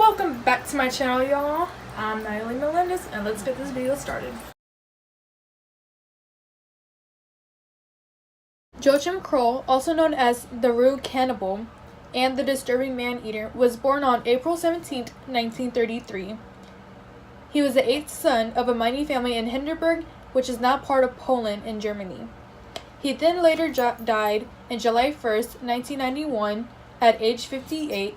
Welcome back to my channel, y'all. I'm Natalie Melendez, and let's get this video started. Joachim Kroll, also known as the Rude Cannibal and the Disturbing Man-Eater, was born on April 17, 1933. He was the eighth son of a mining family in Hindenburg, which is now part of Poland in Germany. He then later died on July 1st, 1991, at age 58,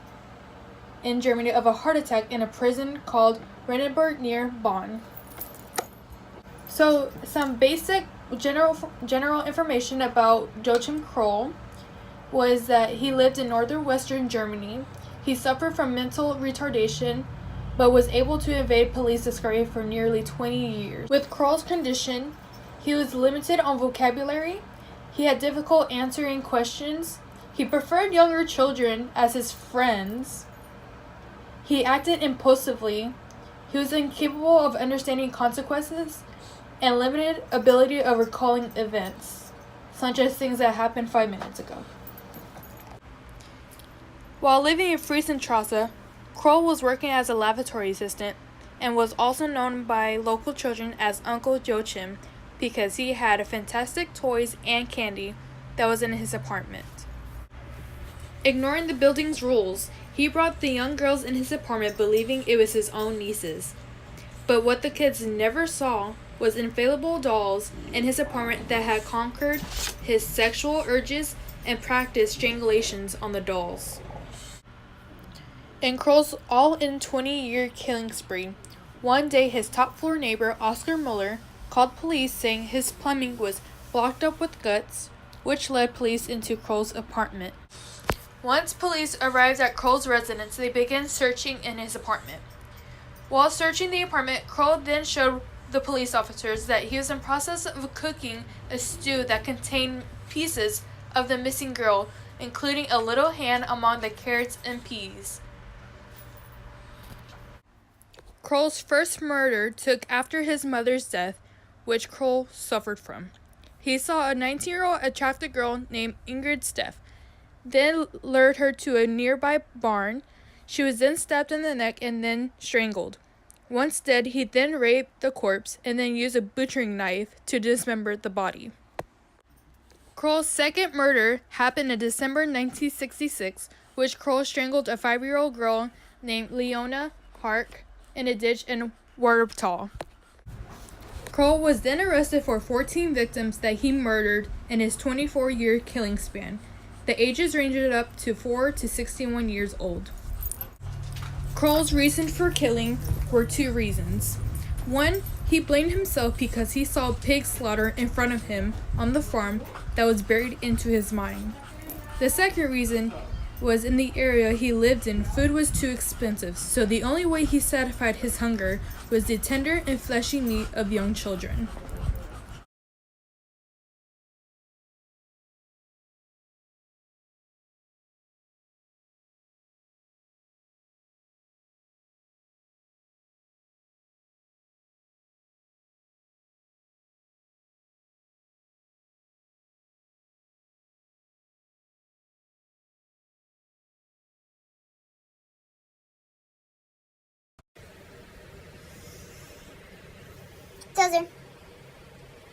in Germany of a heart attack in a prison called Renenberg near Bonn. So, some basic general information about Joachim Kroll was that he lived in northwestern Germany. He suffered from mental retardation, but was able to evade police discovery for nearly 20 years. With Kroll's condition, he was limited on vocabulary. He had difficulty answering questions. He preferred younger children as his friends. He acted impulsively. He was incapable of understanding consequences and limited ability of recalling events, such as things that happened 5 minutes ago. While living in Friesenstrasse, Kroll was working as a lavatory assistant and was also known by local children as Uncle Joachim because he had fantastic toys and candy that was in his apartment. Ignoring the building's rules, he brought the young girls in his apartment believing it was his own nieces. But what the kids never saw was inflatable dolls in his apartment that had conquered his sexual urges and practiced strangulations on the dolls. In Kroll's all-in 20-year killing spree, one day his top-floor neighbor Oscar Muller called police saying his plumbing was blocked up with guts, which led police into Kroll's apartment. Once police arrived at Kroll's residence, they began searching in his apartment. While searching the apartment, Kroll then showed the police officers that he was in process of cooking a stew that contained pieces of the missing girl, including a little hand among the carrots and peas. Kroll's first murder took after his mother's death, which Kroll suffered from. He saw a 19-year-old attractive girl named Ingrid Steff, then lured her to a nearby barn. She was then stabbed in the neck and then strangled. Once dead, he then raped the corpse and then used a butchering knife to dismember the body. Kroll's second murder happened in December 1966, which Kroll strangled a 5-year-old girl named Leona Hark in a ditch in Wuppertal. Kroll was then arrested for 14 victims that he murdered in his 24-year killing span. The ages ranged up to 4 to 61 years old. Kroll's reason for killing were 2 reasons. One, he blamed himself because he saw pig slaughter in front of him on the farm that was buried into his mind. The second reason was in the area he lived in, food was too expensive, so the only way he satisfied his hunger was the tender and fleshy meat of young children.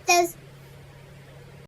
Those